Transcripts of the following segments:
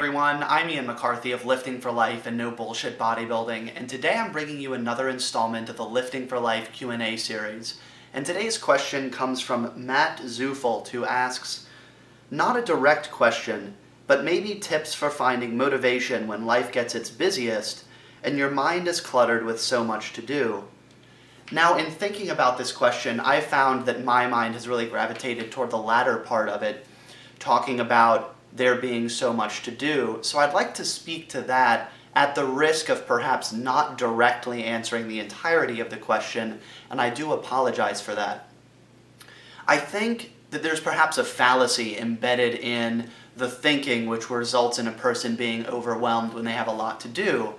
everyone, I'm Ian McCarthy of Lifting for Life and No Bullshit Bodybuilding, and today I'm bringing you another installment of the Lifting for Life Q&A series. And today's question comes from Matt Zufelt, who asks, not a direct question, but maybe tips for finding motivation when life gets its busiest and your mind is cluttered with so much to do. Now, in thinking about this question, I found that my mind has really gravitated toward the latter part of it, talking about there being so much to do. So I'd like to speak to that at the risk of perhaps not directly answering the entirety of the question, and I do apologize for that. I think that there's perhaps a fallacy embedded in the thinking which results in a person being overwhelmed when they have a lot to do,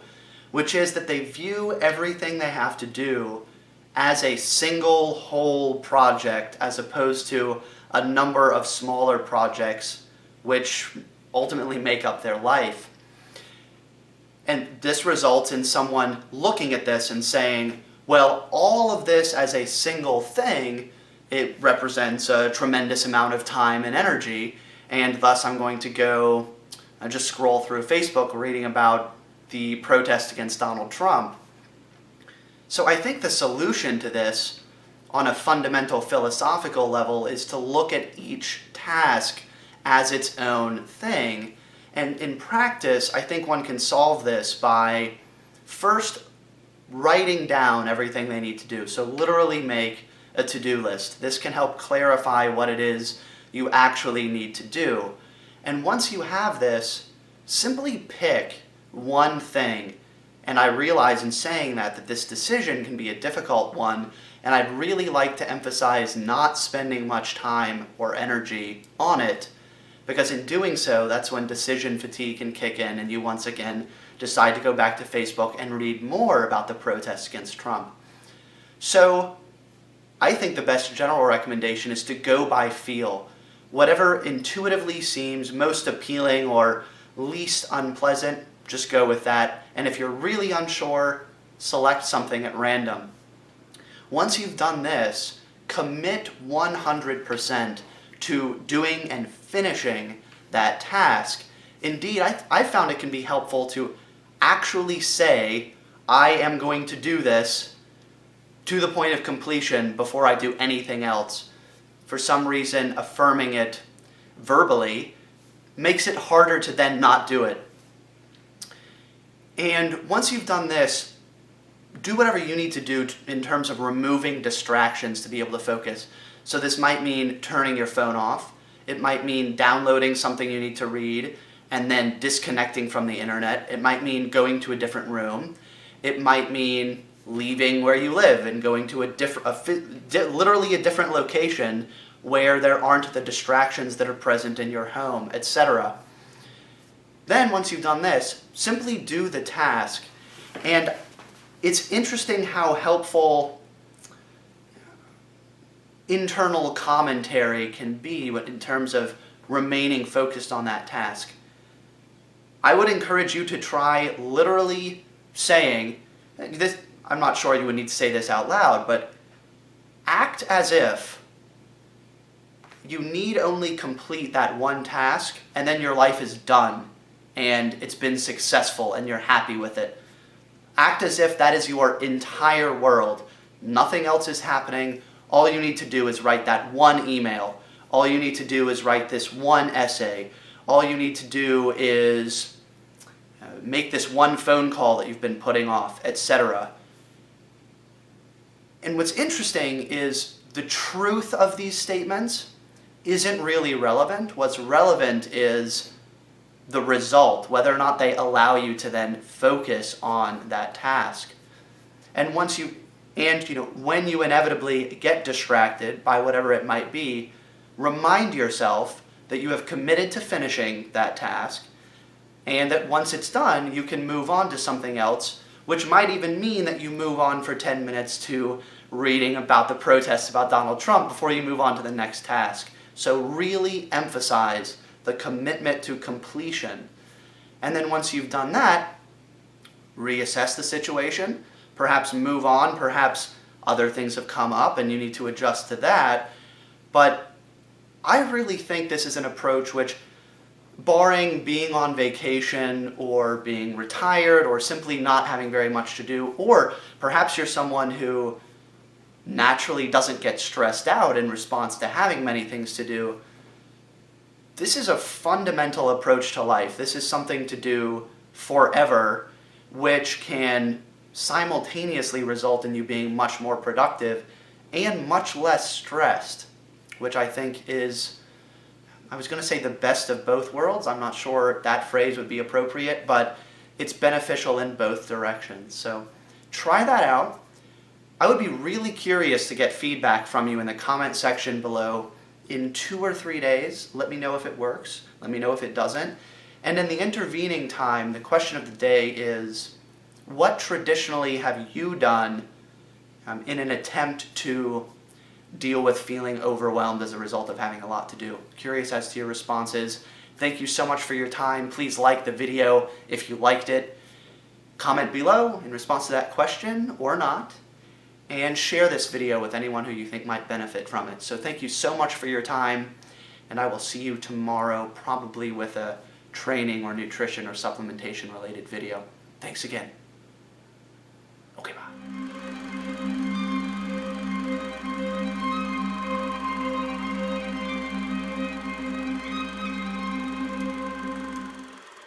which is that they view everything they have to do as a single whole project as opposed to a number of smaller projects which ultimately make up their life. And this results in someone looking at this and saying, well, all of this as a single thing, it represents a tremendous amount of time and energy, and thus I'm going to go and just scroll through Facebook reading about the protest against Donald Trump. So I think the solution to this on a fundamental philosophical level is to look at each task as its own thing. And in practice, I think one can solve this by first writing down everything they need to do. So literally make a to-do list. This can help clarify what it is you actually need to do. And once you have this, simply pick one thing. And I realize in saying that this decision can be a difficult one, and I'd really like to emphasize not spending much time or energy on it, because in doing so, that's when decision fatigue can kick in and you once again decide to go back to Facebook and read more about the protests against Trump. So I think the best general recommendation is to go by feel. Whatever intuitively seems most appealing or least unpleasant, just go with that. And if you're really unsure, select something at random. Once you've done this, commit 100% to doing and finishing that task. Indeed, I found it can be helpful to actually say, I am going to do this to the point of completion before I do anything else. For some reason, affirming it verbally makes it harder to then not do it. And once you've done this, do whatever you need to do in terms of removing distractions to be able to focus. So this might mean turning your phone off. It might mean downloading something you need to read and then disconnecting from the internet. It might mean going to a different room. It might mean leaving where you live and going to literally a different location where there aren't the distractions that are present in your home, etc. Then once you've done this, simply do the task. And it's interesting how helpful internal commentary can be in terms of remaining focused on that task. I would encourage you to try literally saying, this, I'm not sure you would need to say this out loud, but act as if you need only complete that one task and then your life is done and it's been successful and you're happy with it. Act as if that is your entire world. Nothing else is happening. All you need to do is write that one email. All you need to do is write this one essay. All you need to do is make this one phone call that you've been putting off, etc. And what's interesting is the truth of these statements isn't really relevant. What's relevant is the result, whether or not they allow you to then focus on that task. And when you inevitably get distracted by whatever it might be, remind yourself that you have committed to finishing that task, and that once it's done, you can move on to something else, which might even mean that you move on for 10 minutes to reading about the protests about Donald Trump before you move on to the next task. So really emphasize the commitment to completion. And then once you've done that, reassess the situation, perhaps move on, perhaps other things have come up and you need to adjust to that. But I really think this is an approach which barring being on vacation or being retired or simply not having very much to do, or perhaps you're someone who naturally doesn't get stressed out in response to having many things to do, this is a fundamental approach to life. This is something to do forever, which can simultaneously result in you being much more productive and much less stressed, which I think is, I was going to say the best of both worlds. I'm not sure that phrase would be appropriate, but it's beneficial in both directions. So try that out. I would be really curious to get feedback from you in the comment section below in 2 or 3 days. Let me know if it works. Let me know if it doesn't. And in the intervening time, the question of the day is, what traditionally have you done in an attempt to deal with feeling overwhelmed as a result of having a lot to do? Curious as to your responses. Thank you so much for your time. Please like the video if you liked it. Comment below in response to that question or not. And share this video with anyone who you think might benefit from it. So thank you so much for your time, and I will see you tomorrow, probably with a training or nutrition or supplementation related video. Thanks again.